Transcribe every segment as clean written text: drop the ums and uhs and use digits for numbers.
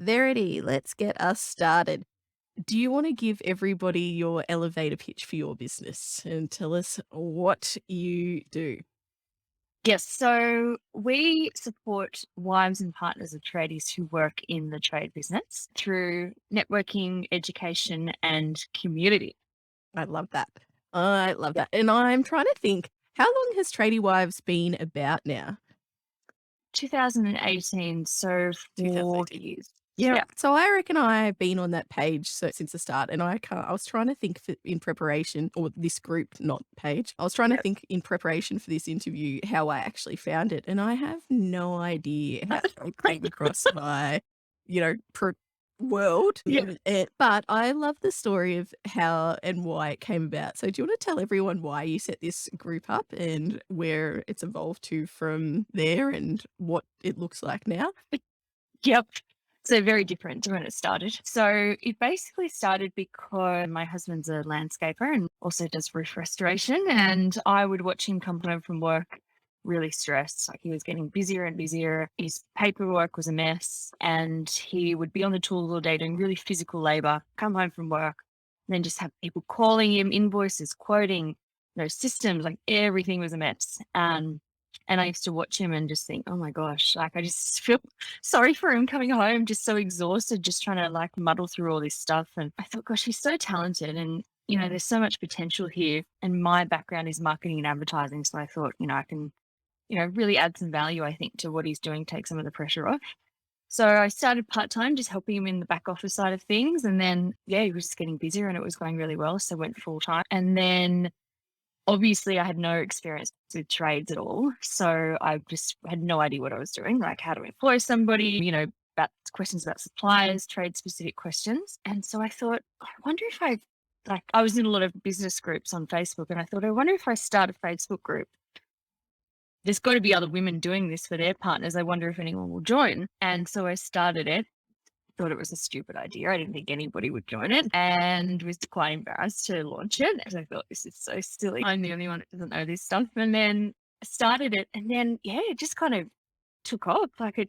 Verity, let's get us started. Do you want to give everybody your elevator pitch for your business and tell us what you do? Yes, so we support wives and partners of tradies who work in the trade business through networking, education, and community. I love that. I love Yeah. that. And I'm trying to think, how long has Tradiewives been about now? 2018, so 4 2018. years. Yeah. Yeah. So I reckon I've been on that page since the start, and I was trying to think in preparation, or this group, not page. I was trying to Yeah. think in preparation for this interview how I actually found it, and I have no idea how it came across my, you know, world. Yeah. But I love the story of how and why it came about. So do you want to tell everyone why you set this group up and where it's evolved to from there and what it looks like now? Yep. So very different to when it started. So it basically started because my husband's a landscaper and also does roof restoration. And I would watch him come home from work really stressed. Like he was getting busier and busier. His paperwork was a mess. And he would be on the tools all day doing really physical labor, come home from work, and then just have people calling him, invoices, quoting, systems, like everything was a mess. And I used to watch him and just think, oh my gosh, like I just feel sorry for him coming home, just so exhausted, just trying to like muddle through all this stuff. And I thought, gosh, he's so talented and, there's so much potential here. And my background is marketing and advertising. So I thought, I can, really add some value, I think, to what he's doing, take some of the pressure off. So I started part-time, just helping him in the back office side of things. And then, yeah, he was just getting busier and it was going really well. So I went full-time. And then obviously I had no experience with trades at all. So I just had no idea what I was doing, like how to employ somebody, about questions about suppliers, trade specific questions. And so I thought, I wonder if I was in a lot of business groups on Facebook and I thought, I wonder if I start a Facebook group. There's got to be other women doing this for their partners. I wonder if anyone will join. And so I started it. Thought it was a stupid idea. I didn't think anybody would join it and was quite embarrassed to launch it because I thought this is so silly. I'm the only one that doesn't know this stuff. And then started it and then, yeah, it just kind of took off. Like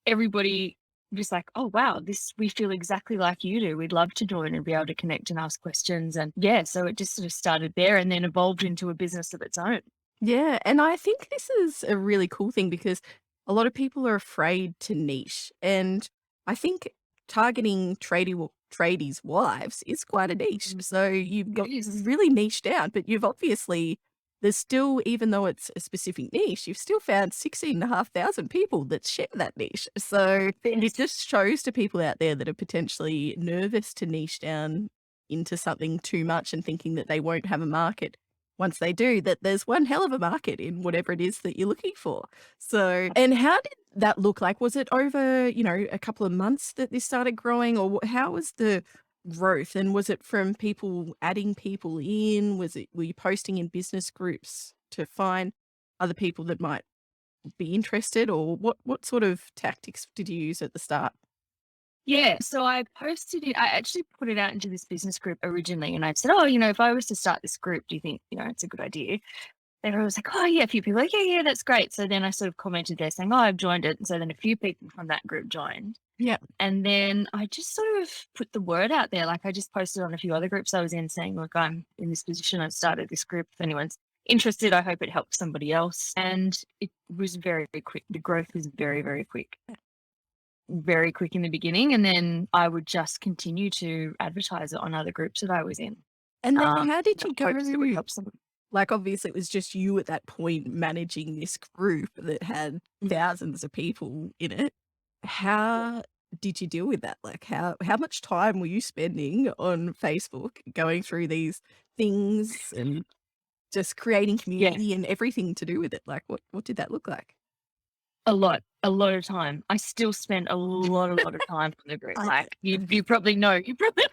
everybody was like, oh, wow, we feel exactly like you do. We'd love to join and be able to connect and ask questions. And yeah, so it just sort of started there and then evolved into a business of its own. Yeah, and I think this is a really cool thing because a lot of people are afraid to niche, and I think targeting tradies' wives is quite a niche. So you've got really niched down, but you've obviously there's still, even though it's a specific niche, you've still found 16,500 people that share that niche. So it just shows to people out there that are potentially nervous to niche down into something too much and thinking that they won't have a market once they do, that there's one hell of a market in whatever it is that you're looking for. So, and how did that look like? Was it over, a couple of months that this started growing, or how was the growth? And was it from people adding people in? Were you posting in business groups to find other people that might be interested, or what sort of tactics did you use at the start? Yeah, so I posted it. I actually put it out into this business group originally, and I said, "Oh, if I was to start this group, do you think it's a good idea?" Everyone was like, "Oh, yeah." A few people were like, "Yeah, that's great." So then I sort of commented there saying, "Oh, I've joined it," and so then a few people from that group joined, Yeah. and then I just sort of put the word out there. Like I just posted on a few other groups I was in, saying, "Look, I'm in this position. I've started this group. If anyone's interested, I hope it helps somebody else." And it was very, very quick. The growth was very, very quick. Very quick in the beginning, and then I would just continue to advertise it on other groups that I was in. And then how did The you go? hopes it would help someone. Like, obviously, it was just you at that point managing this group that had thousands of people in it. How did you deal with that? Like, how much time were you spending on Facebook going through these things and just creating Yeah, community and everything to do with it? Like, what did that look like? a lot of time. I still spend a lot of time on the group. I Like you probably know, you probably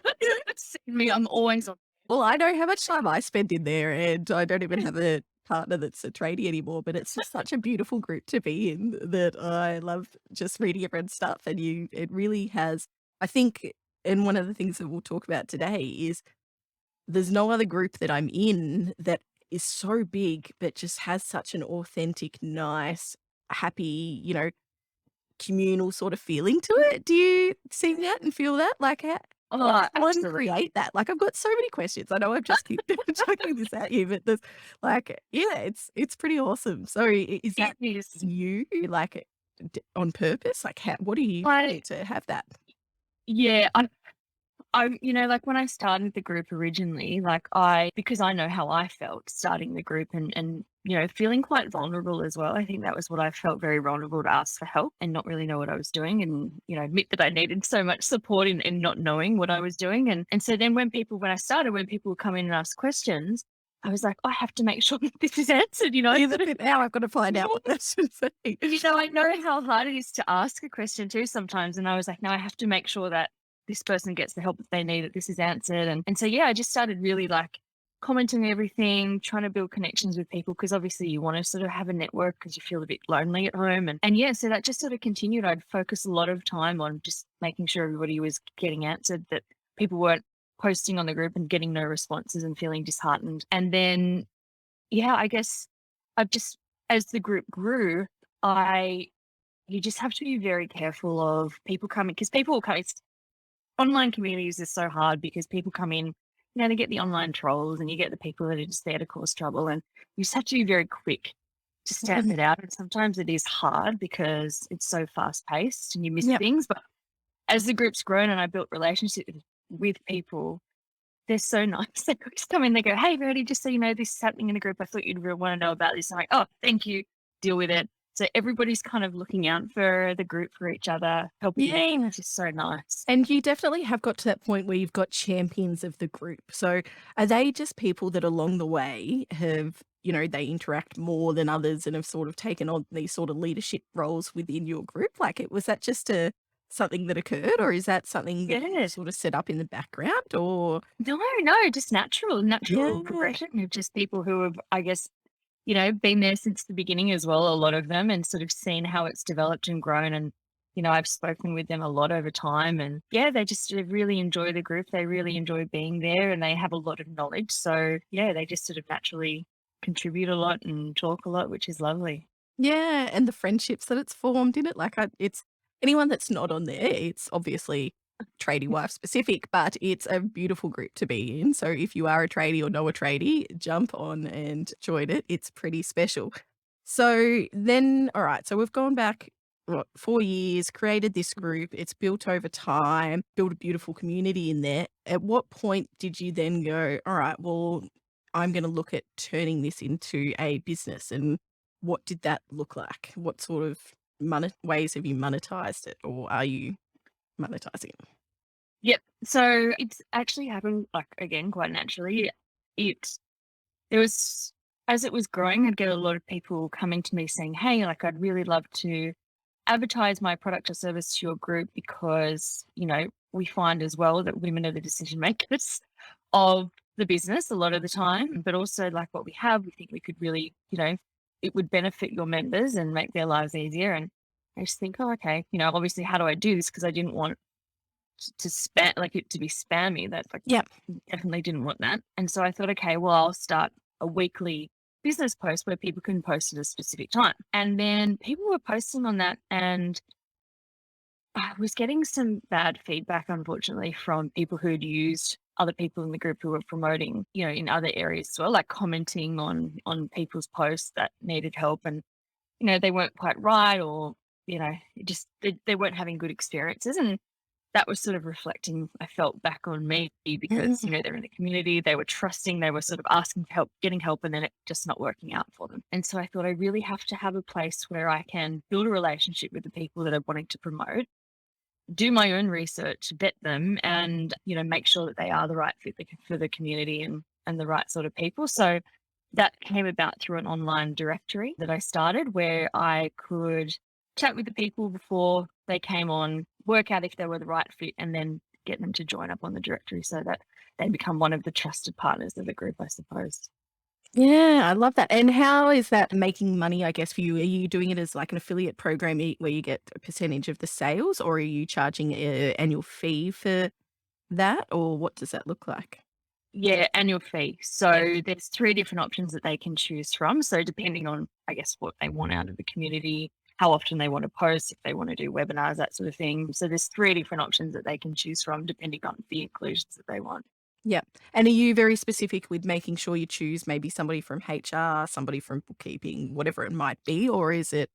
seen me. I'm always on. Well, I know how much time I spend in there, and I don't even have a partner that's a tradie anymore, but it's just such a beautiful group to be in that I love just reading everyone's stuff, and it really has, I think, and one of the things that we'll talk about today is there's no other group that I'm in that is so big, but just has such an authentic, nice, happy, communal sort of feeling to it. Do you see that and feel that? Like, how Oh, does one absolutely. create that? Like, I've got so many questions. I know I've just keep chucking this at you, but there's like, yeah, it's pretty awesome. So is It that is. you like on purpose? Like, what do you do I to have that? Yeah, like when I started the group originally, like because I know how I felt starting the group and feeling quite vulnerable as well. I think that was what I felt, very vulnerable to ask for help and not really know what I was doing and admit that I needed so much support in not knowing what I was doing. And so then when people would come in and ask questions, I was like, I have to make sure that this is answered, that But now I've got to find out what that should say. I know how hard it is to ask a question too sometimes. And I was like, no, I have to make sure that this person gets the help that they need, that this is answered. And so, yeah, I just started really like commenting everything, trying to build connections with people because obviously you want to sort of have a network because you feel a bit lonely at home. And yeah, so that just sort of continued. I'd focus a lot of time on just making sure everybody was getting answered, that people weren't posting on the group and getting no responses and feeling disheartened. And then, yeah, I guess I've just, as the group grew, I you just have to be very careful of people coming because people will come. It's online communities are so hard because people come in, they get the online trolls and you get the people that are just there to cause trouble, and you just have to be very quick to stamp it out. And sometimes it is hard because it's so fast paced and you miss Yep. things. But as the group's grown and I built relationships with people, they're so nice. They just come in, they go, "Hey, Verity, just so you know, this is happening in the group. I thought you'd really want to know about this." I'm like, "Oh, thank you. Deal with it." So everybody's kind of looking out for the group, for each other, helping me, which is so nice. And you definitely have got to that point where you've got champions of the group. So are they just people that along the way have, they interact more than others and have sort of taken on these sort of leadership roles within your group? Like, was that just something that occurred, or is that something that you Yeah. sort of set up in the background, or? No, just natural Yeah. progression of just people who have, I guess, been there since the beginning as well, a lot of them, and sort of seen how it's developed and grown. And, I've spoken with them a lot over time. And yeah, they really enjoy the group. They really enjoy being there and they have a lot of knowledge. So yeah, they just sort of naturally contribute a lot and talk a lot, which is lovely. Yeah, and the friendships that it's formed in it, like, it's anyone that's not on there, it's obviously tradie wife specific, but it's a beautiful group to be in, so if you are a tradie or know a tradie, jump on and join it, it's pretty special. So then, alright, so we've gone back, what, 4 years, created this group, it's built over time, built a beautiful community in there. At what point did you then go, "Alright, well, I'm gonna look at turning this into a business," and what did that look like? What sort of ways have you monetized it, or are you monetizing it? Yep. So it's actually happened, like, again, quite naturally. It There was, as it was growing, I'd get a lot of people coming to me saying, "Hey, like, I'd really love to advertise my product or service to your group because, we find as well that women are the decision makers of the business a lot of the time, but also like what we have, we think we could really, it would benefit your members and make their lives easier." And I just think, oh, okay, obviously, how do I do this? Because I didn't want to spam, like, it to be spammy. That, like, Yep. definitely didn't want that. And so I thought, okay, well, I'll start a weekly business post where people can post at a specific time. And then people were posting on that, and I was getting some bad feedback, unfortunately, from people who'd used other people in the group who were promoting, in other areas as well, like commenting on people's posts that needed help, and they weren't quite right, or they weren't having good experiences. And that was sort of reflecting, I felt, back on me because, Mhm. they're in the community, they were trusting, they were sort of asking for help, getting help, and then it just not working out for them. And so I thought I really have to have a place where I can build a relationship with the people that are wanting to promote, do my own research, vet them, and, make sure that they are the right fit for the community and the right sort of people. So that came about through an online directory that I started where I could chat with the people before they came on, work out if they were the right fit, and then get them to join up on the directory so that they become one of the trusted partners of the group, I suppose. Yeah, I love that. And how is that making money, I guess, for you? Are you doing it as like an affiliate program where you get a percentage of the sales, or are you charging an annual fee for that, or what does that look like? Yeah, annual fee. So there's three different options that they can choose from. So depending on, I guess, what they want out of the community, how often they want to post, if they want to do webinars, that sort of thing. So there's 3 different options that they can choose from depending on the inclusions that they want. Yeah. And are you very specific with making sure you choose maybe somebody from HR, somebody from bookkeeping, whatever it might be? Or is it,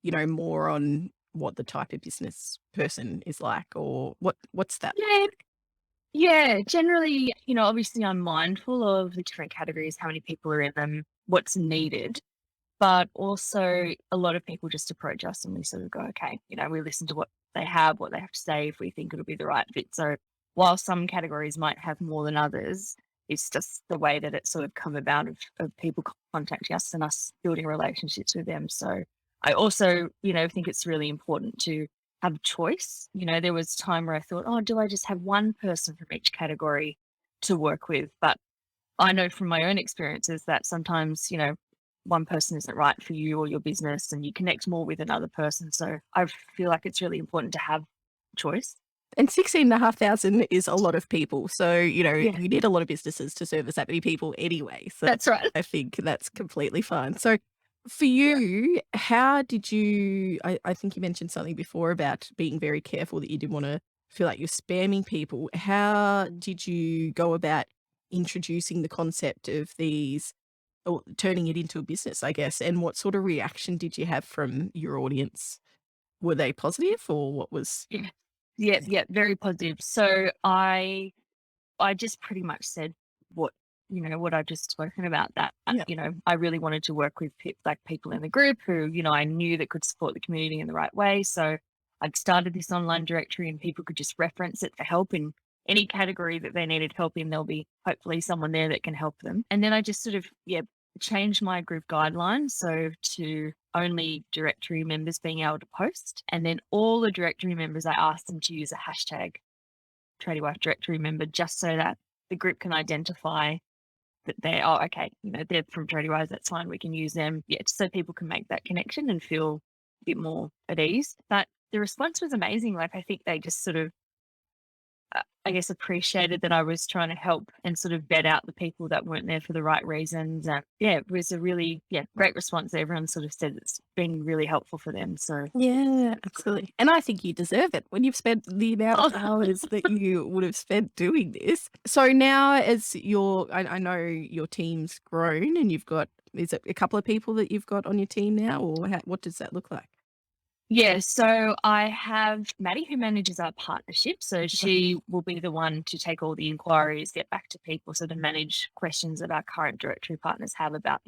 more on what the type of business person is like, or what's that? Yeah, yeah. Generally, obviously I'm mindful of the different categories, how many people are in them, what's needed. But also a lot of people just approach us and we sort of go, okay, we listen to what they have to say if we think it'll be the right fit. So while some categories might have more than others, it's just the way that it's sort of come about of people contacting us and us building relationships with them. So I also, think it's really important to have choice. There was a time where I thought, oh, do I just have one person from each category to work with? But I know from my own experiences that sometimes, one person isn't right for you or your business and you connect more with another person. So I feel like it's really important to have choice. And 16,500 is a lot of people. So, Yeah, you need a lot of businesses to service that many people anyway. So that's right. I think that's completely fine. So for you, how did you, I think you mentioned something before about being very careful that you didn't want to feel like you're spamming people. How did you go about introducing the concept of these, or turning it into a business, I guess? And what sort of reaction did you have from your audience? Were they positive, or what was? Yeah. Yeah, yeah, very positive. So I just pretty much said what what I've just spoken about, that Yeah. I really wanted to work with people in the group who I knew that could support the community in the right way. So I'd started this online directory and people could just reference it for help in any category that they needed help in. There'll be hopefully someone there that can help them. And then I just sort of changed my group guidelines so to only directory members being able to post, and then all the directory members I asked them to use a hashtag Tradiewife directory member, just so that the group can identify that they're from Tradiewives, that's fine, we can use them. Yeah, just so people can make that connection and feel a bit more at ease. But the response was amazing. Like, I think they just sort of, I guess, appreciated that I was trying to help and sort of vet out the people that weren't there for the right reasons. And it was a really, great response. Everyone sort of said it's been really helpful for them. So Yeah, absolutely. And I think you deserve it when you've spent the amount of hours that you would have spent doing this. So now, as I know your team's grown and you've got, is it a couple of people that you've got on your team now, or what does that look like? yeah, so I have Maddie who manages our partnership. So she will be the one to take all the inquiries, get back to people, sort of manage questions that our current directory partners have about,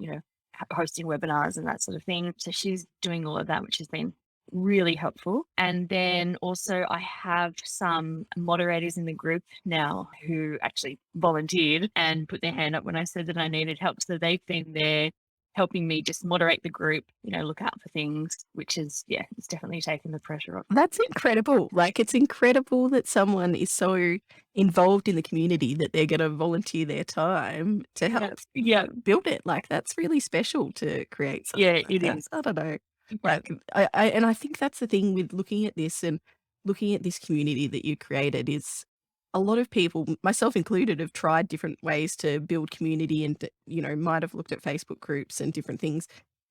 hosting webinars and that sort of thing. So she's doing all of that, which has been really helpful. And then also I have some moderators in the group now who actually volunteered and put their hand up when I said that I needed help. So they've been there helping me just moderate the group, look out for things, which is, it's definitely taken the pressure off. That's incredible. Like, it's incredible that someone is so involved in the community that they're going to volunteer their time to help build it. Like, that's really special to create something Yeah, like it that. is. I don't know. Like, I think that's the thing with looking at this and looking at this community that you created is a lot of people, myself included, have tried different ways to build community and, might have looked at Facebook groups and different things,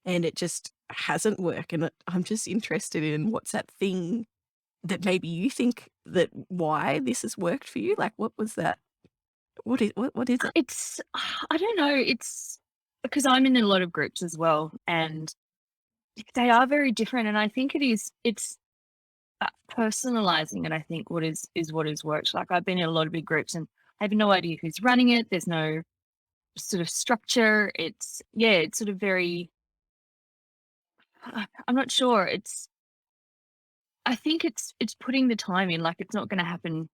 and it just hasn't worked. And I'm just interested in what's that thing that maybe you think that why this has worked for you? Like, what was that? What is it? It's, I don't know. It's because I'm in a lot of groups as well, and they are very different. And I think it's personalizing it. I think what has worked. Like, I've been in a lot of big groups and I have no idea who's running it. There's no sort of structure. It's sort of very, I'm not sure. I think it's putting the time in. Like, it's not going to happen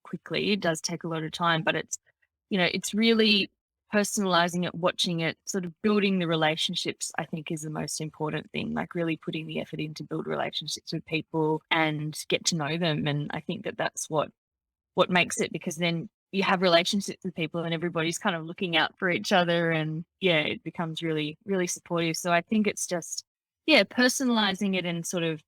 quickly. It does take a lot of time, but it's really personalizing it, watching it, sort of building the relationships, I think, is the most important thing. Like, really putting the effort in to build relationships with people and get to know them. And I think that that's what makes it, because then you have relationships with people and everybody's kind of looking out for each other, and it becomes really, really supportive. So I think it's just, personalizing it and sort of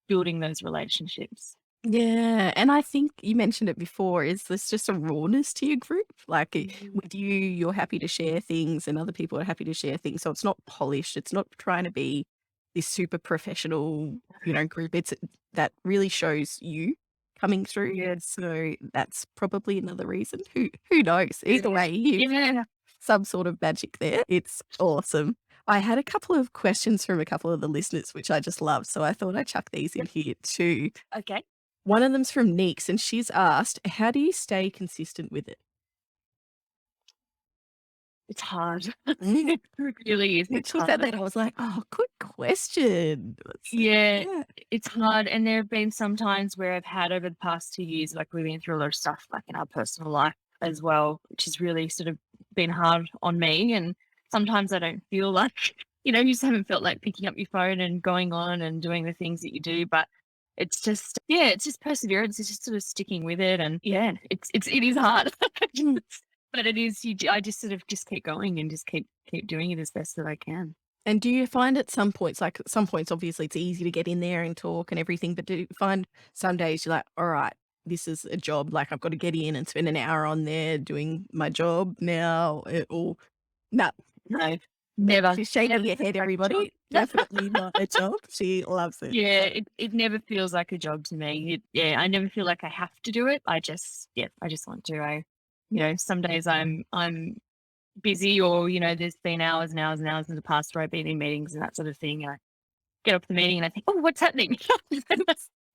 building those relationships. Yeah, and I think you mentioned it before, is there's just a rawness to your group? Like, with you, you're happy to share things and other people are happy to share things, so it's not polished, it's not trying to be this super professional, group. It's that really shows you coming through. Yeah. So that's probably another reason. Who knows? Either way, you Yeah. some sort of magic there. It's awesome. I had a couple of questions from a couple of the listeners, which I just love. So I thought I'd chuck these in here too. Okay. One of them's from Neeks, and she's asked, how do you stay consistent with it? It's hard. It really is. When It's she said hard. that, I was like, oh, good question. Yeah, it's hard. And there have been some times where I've had over the past 2 years, like we've been through a lot of stuff, like in our personal life as well, which has really sort of been hard on me. And sometimes I don't feel like, you just haven't felt like picking up your phone and going on and doing the things that you do. But it's just, it's just perseverance. It's just sort of sticking with it. And yeah, it is hard. But it is, I just sort of just keep going and just keep doing it as best that I can. And do you find at some points, like some points, obviously it's easy to get in there and talk and everything, but do you find some days you're like, all right, this is a job, like I've got to get in and spend an hour on there doing my job now, or no, No, never. she's shaking your head, everybody. Definitely not a job. She loves it. Yeah, it never feels like a job to me. I never feel like I have to do it. I just want to. Some days I'm busy, or there's been hours and hours and hours in the past where I've been in meetings and that sort of thing. And I get off the meeting and I think, oh, what's happening?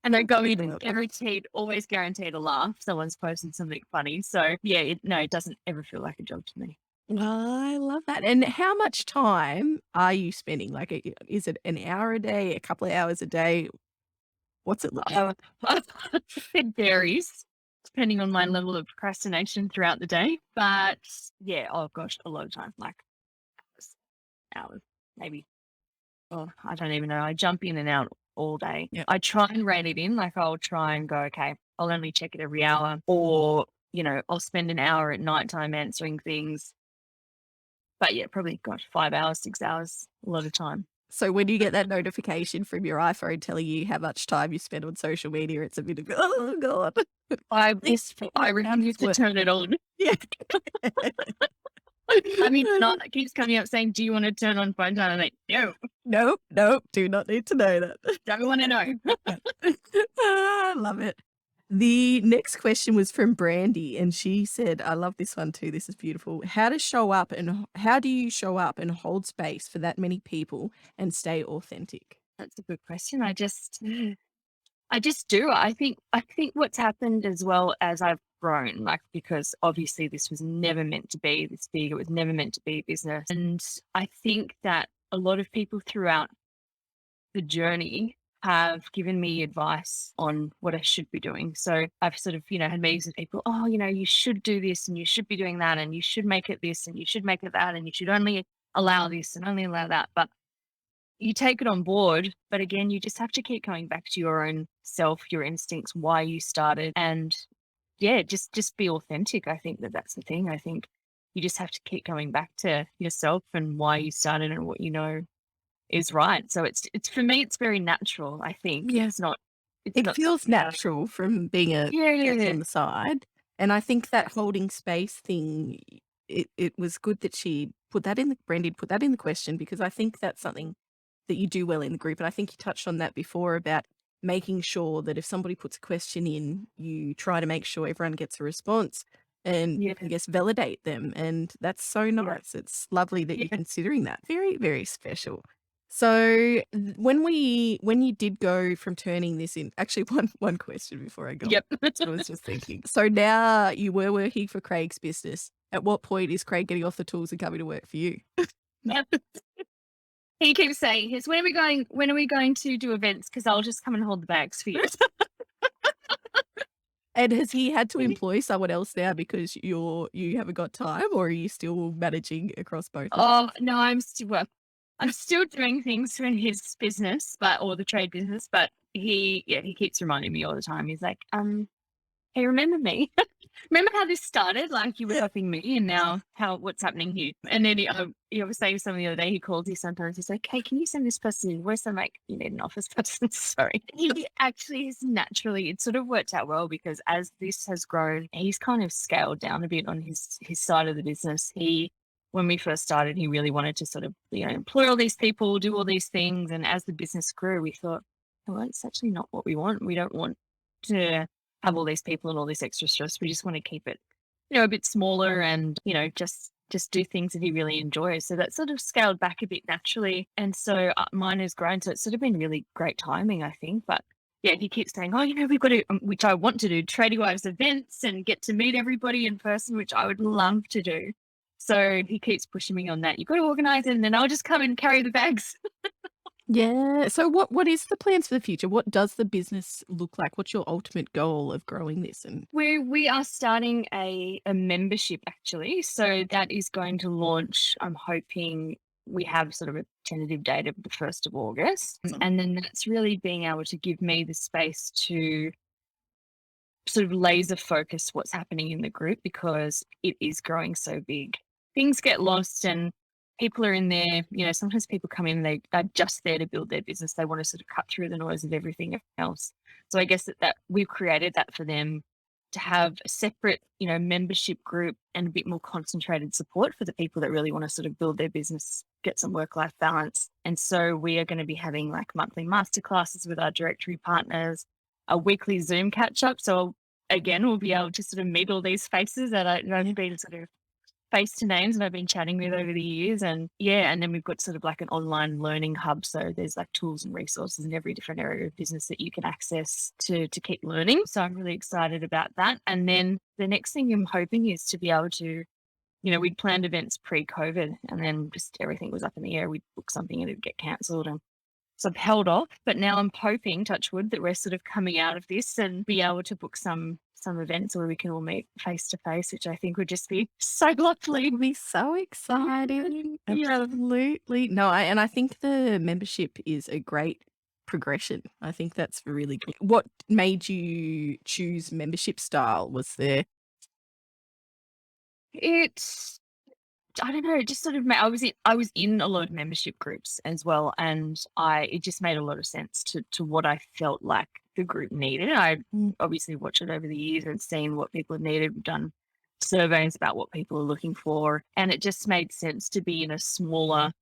And I go in and always guaranteed a laugh. Someone's posted something funny. So yeah, it doesn't ever feel like a job to me. I love that. And how much time are you spending? Like, is it an hour a day, a couple of hours a day? What's it like? It varies depending on my level of procrastination throughout the day. But yeah, oh gosh, a lot of time, like hours, maybe. Oh, I don't even know. I jump in and out all day. Yeah. I try and rein it in. Like I'll try and go, okay, I'll only check it every hour, or I'll spend an hour at nighttime answering things. But yeah, probably 5 hours, 6 hours, a lot of time. So when you get that notification from your iPhone telling you how much time you spend on social media, it's a bit of, oh God. I refuse to turn it on. Yeah. I mean, it keeps coming up saying, do you want to turn on phone time? I'm like, no. Nope. Do not need to know that. Don't want to know. I love it. The next question was from Brandy, and she said, I love this one too. This is beautiful. How do you show up and hold space for that many people and stay authentic? That's a good question. I just do. I think what's happened as well as I've grown, like, because obviously this was never meant to be this big. It was never meant to be a business. And I think that a lot of people throughout the journey have given me advice on what I should be doing. So I've sort of, had meetings with people, oh, you should do this and you should be doing that and you should make it this and you should make it that and you should only allow this and only allow that. But you take it on board, but again, you just have to keep coming back to your own self, your instincts, why you started, and just be authentic. I think that's the thing. I think you just have to keep coming back to yourself and why you started and what is right. So it's for me, it's very natural. I think It feels natural from being a on the side, and I think that holding space thing. It was good that Brandy put that in the question, because I think that's something that you do well in the group. And I think you touched on that before about making sure that if somebody puts a question in, you try to make sure everyone gets a response and I guess validate them. And that's so nice. It's lovely that you're considering that. Very, very special. So when you did go from turning this in, actually one question before I go. Yep. I was just thinking. So now you were working for Craig's business. At what point is Craig getting off the tools and coming to work for you? Yep. He keeps saying, when are we going to do events? Because I'll just come and hold the bags for you. And has he had to employ someone else now because you haven't got time, or are you still managing across both? Oh no, I'm still doing things for his business, or the trade business, but he keeps reminding me all the time. He's like, hey, remember me? Remember how this started? Like you were helping me, and now what's happening here? And then he was saying something the other day. He calls you sometimes. He's like, hey, can you send this person in? Where's the like? You need an office person. Sorry. He actually is naturally. It sort of worked out well, because as this has grown, he's kind of scaled down a bit on his side of the business. He when we first started, he really wanted to sort of, employ all these people, do all these things. And as the business grew, we thought, well, it's actually not what we want. We don't want to have all these people and all this extra stress. We just want to keep it, a bit smaller and, just do things that he really enjoys. So that sort of scaled back a bit naturally. And so mine has grown. So it's sort of been really great timing, I think. But yeah, he keeps saying, oh, we've got to, which I want to do, Tradiewives events and get to meet everybody in person, which I would love to do. So he keeps pushing me on that. You've got to organize it and then I'll just come and carry the bags. Yeah. So what is the plans for the future? What does the business look like? What's your ultimate goal of growing this? And We are starting a membership actually. So that is going to launch, I'm hoping we have sort of a tentative date of the 1st of August. And then that's really being able to give me the space to sort of laser focus what's happening in the group because it is growing so big. Things get lost and people are in there, sometimes people come in and they're just there to build their business. They want to sort of cut through the noise of everything else. So I guess that we've created that for them to have a separate, membership group and a bit more concentrated support for the people that really want to sort of build their business, get some work-life balance. And so we are going to be having like monthly masterclasses with our directory partners, a weekly Zoom catch-up. So again, we'll be able to sort of meet all these faces that I've been sort of face to names and I've been chatting with over the years. And yeah, and then we've got sort of like an online learning hub. So there's like tools and resources in every different area of business that you can access to keep learning. So I'm really excited about that. And then the next thing I'm hoping is to be able to, we'd planned events pre-COVID and then just everything was up in the air. We'd book something and it'd get cancelled. And so I've held off, but now I'm hoping, touch wood, that we're sort of coming out of this and be able to book some events where we can all meet face to face, which I think would just be so lovely. it'll be so exciting. Yeah. Absolutely. No, I think the membership is a great progression. I think that's really good. What made you choose membership style? Was there I don't know, it just sort of I was in a lot of membership groups as well, and it just made a lot of sense to what I felt like the group needed. I obviously watched it over the years and seen what people have needed. We've done surveys about what people are looking for, and it just made sense to be in a smaller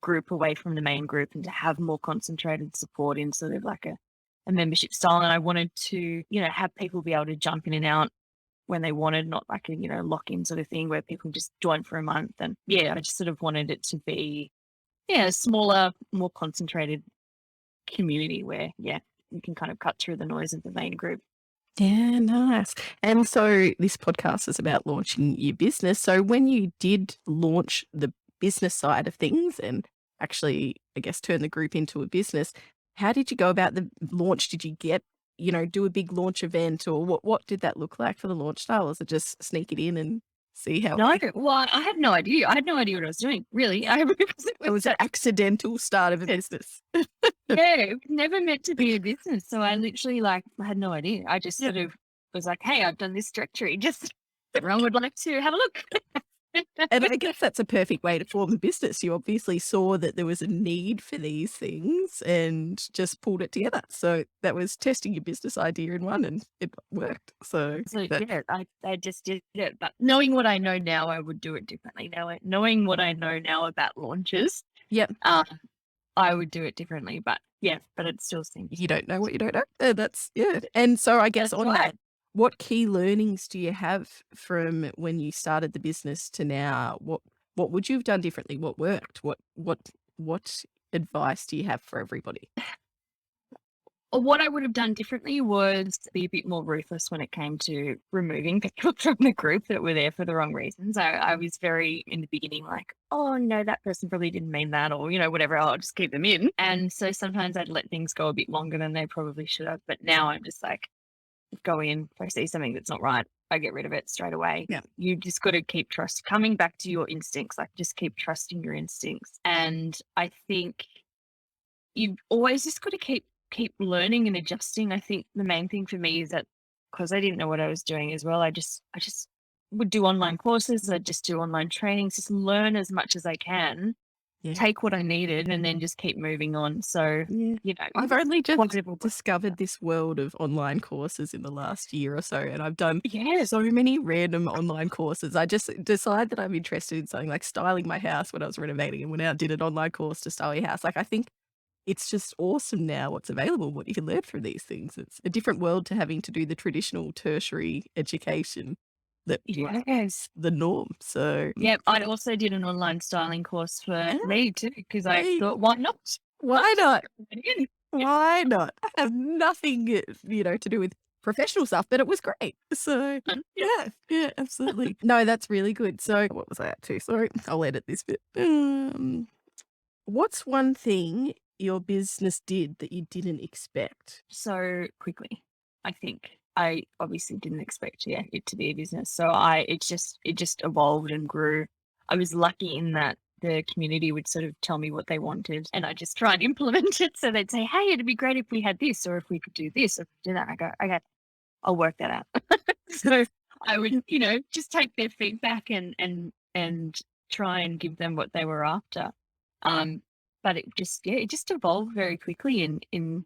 group away from the main group and to have more concentrated support in sort of like a membership style. And I wanted to, have people be able to jump in and out when they wanted, not like a lock-in sort of thing where people just join for a month. And yeah, I just sort of wanted it to be a smaller, more concentrated community where you can kind of cut through the noise of the main group. Yeah, nice. And so this podcast is about launching your business. So when you did launch the business side of things and actually, I guess, turn the group into a business, how did you go about the launch? Did you get, do a big launch event, or what did that look like for the launch style? Was it just sneak it in and see how No, well, I had no idea. I had no idea what I was doing, really. it was an accidental start of a business? Yeah, it was never meant to be a business. So I literally I had no idea. I just sort of was like, hey, I've done this directory. Just everyone would like to have a look. And I guess that's a perfect way to form a business. You obviously saw that there was a need for these things and just pulled it together. So that was testing your business idea in one and it worked. So yeah, I just did it. But knowing what I know now, I would do it differently. Now, knowing what I know now about launches, yep. I would do it differently. But yeah, but it still seems you don't know what you don't know. That's And so I guess on that, what key learnings do you have from when you started the business to now? What would you have done differently? What worked? What advice do you have for everybody? What I would have done differently was be a bit more ruthless when it came to removing people from the group that were there for the wrong reasons. I was very, in the beginning, like, oh, no, that person probably didn't mean that, or, whatever, I'll just keep them in. And so sometimes I'd let things go a bit longer than they probably should have. But now I'm just like, go in, if I see something that's not right, I get rid of it straight away. Yeah. You just got to keep coming back to your instincts, like just keep trusting your instincts. And I think you've always just got to keep learning and adjusting. I think the main thing for me is that because I didn't know what I was doing as well, I just would do online courses. I'd just do online trainings, just learn as much as I can take what I needed and then just keep moving on. So, Yeah. I've only just whatever. discovered this world of online courses in the last year or so, and I've done Yes. so many random online courses. I just decide that I'm interested in something like styling my house when I was renovating and went out and did an online course to style your house. Like, I think it's just awesome now what's available, what you can learn from these things. It's a different world to having to do the traditional tertiary education that was Yes. the norm. So, Yep. I also did an online styling course for yeah, me too, because I hey, thought, why not? why not? Again. Why not? I have nothing, to do with professional stuff, but it was great. So, yeah, absolutely. No, that's really good. So, what was I at to? Sorry, I'll edit this bit. What's one thing your business did that you didn't expect? So quickly, I think. I obviously didn't expect it to be a business. So it just evolved and grew. I was lucky in that the community would sort of tell me what they wanted and I just try and implement it. So they'd say, hey, it'd be great if we had this, or if we could do this, or do that. I go, okay, I'll work that out. So I would, just take their feedback and try and give them what they were after. But it just evolved very quickly in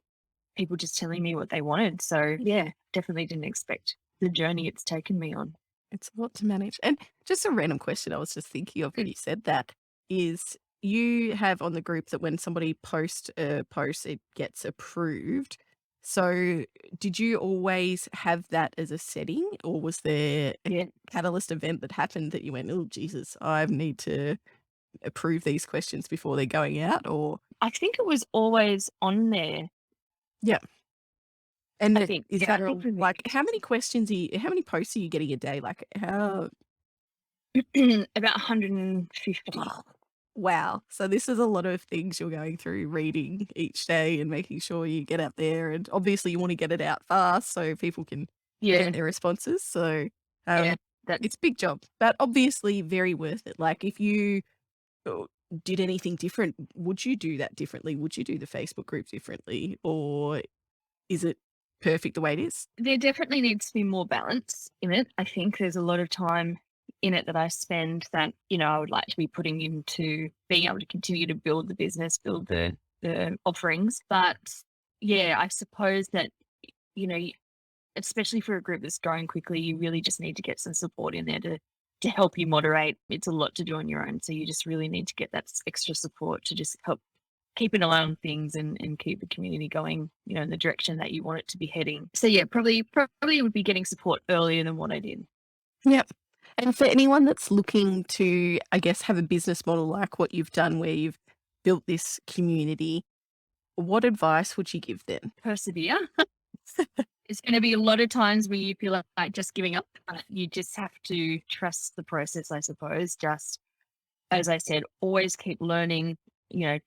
people just telling me what they wanted. So yeah, definitely didn't expect the journey it's taken me on. It's a lot to manage. And just a random question I was just thinking of when you said that is you have on the group that when somebody posts a post, it gets approved. So did you always have that as a setting, or was there a Yeah. catalyst event that happened that you went, oh, Jesus, I need to approve these questions before they're going out? Or, I think it was always on there. yeah. And I think. is Yeah, that I think like, how many how many posts are you getting a day? Like, how, about 150. wow. So this is a lot of things you're going through reading each day and making sure you get out there. And obviously you want to get it out fast so people can Yeah. get their responses. So Yeah. That it's a big job, but obviously very worth it. Like, if you did anything different, would you do that differently? Would you do the Facebook group differently? Or is it perfect the way it is? there definitely needs to be more balance in it. I think there's a lot of time in it that I spend that, I would like to be putting into being able to continue to build the business, build the offerings. But yeah, I suppose that, you know, especially for a group that's growing quickly, you really just need to get some support in there to help you moderate. It's a lot to do on your own. So you just really need to get that extra support to just help keep an eye on things and keep the community going, in the direction that you want it to be heading. So yeah, probably would be getting support earlier than what I did. Yep. And for anyone that's looking to, I guess, have a business model like what you've done, where you've built this community, what advice would you give them? Persevere. It's going to be a lot of times where you feel like just giving up. You just have to trust the process, I suppose. Just, as I said, always keep learning,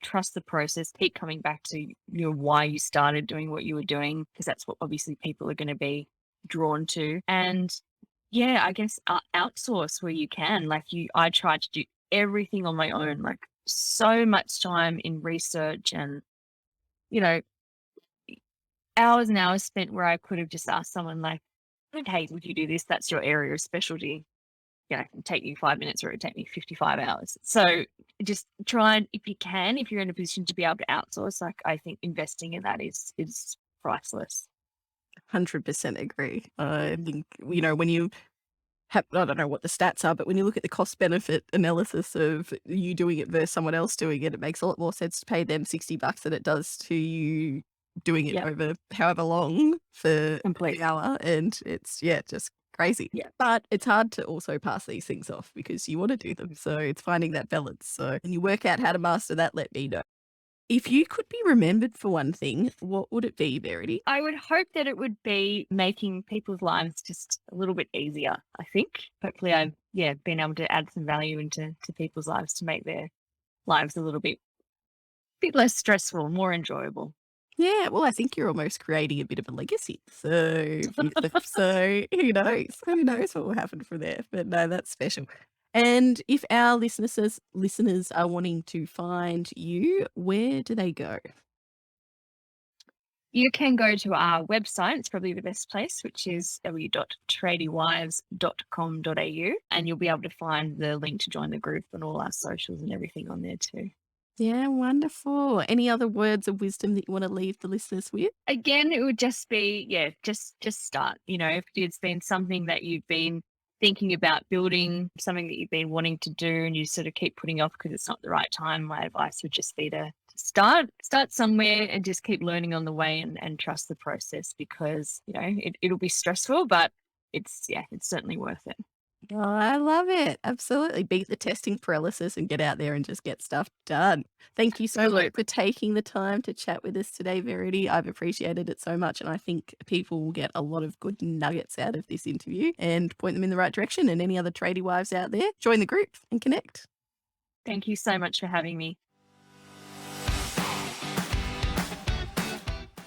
trust the process, keep coming back to, why you started doing what you were doing, because that's what obviously people are going to be drawn to. And yeah, I guess outsource where you can. Like I tried to do everything on my own, like so much time in research and, hours and hours spent where I could have just asked someone like, hey, would you do this? That's your area of specialty. It can take you 5 minutes or it would take me 55 hours. So just try and, if you can, if you're in a position to be able to outsource, like I think investing in that is priceless. 100% agree. I think, when you have, I don't know what the stats are, but when you look at the cost benefit analysis of you doing it versus someone else doing it, it makes a lot more sense to pay them $60 than it does to you doing it over however long for the hour. And it's, just crazy. Yeah. But it's hard to also pass these things off because you want to do them. So it's finding that balance. So when you work out how to master that, let me know. If you could be remembered for one thing, what would it be, Verity? I would hope that it would be making people's lives just a little bit easier, I think. Hopefully I've been able to add some value into people's lives to make their lives a little bit less stressful, more enjoyable. Yeah, well, I think you're almost creating a bit of a legacy. So, so who knows? Who knows what will happen from there? But no, that's special. And if our listeners are wanting to find you, where do they go? You can go to our website. It's probably the best place, which is www.tradiewives.com.au, and you'll be able to find the link to join the group and all our socials and everything on there too. Yeah, wonderful. Any other words of wisdom that you want to leave the listeners with? Again, it would just be, yeah, just start. If it's been something that you've been thinking about building, something that you've been wanting to do and you sort of keep putting off because it's not the right time, my advice would just be to start somewhere and just keep learning on the way and trust the process because, it'll be stressful, but it's certainly worth it. Oh, I love it. Absolutely. Beat the testing paralysis and get out there and just get stuff done. Thank you so much for Absolutely. taking the time to chat with us today, Verity. I've appreciated it so much. And I think people will get a lot of good nuggets out of this interview and point them in the right direction. And any other tradie wives out there, join the group and connect. Thank you so much for having me.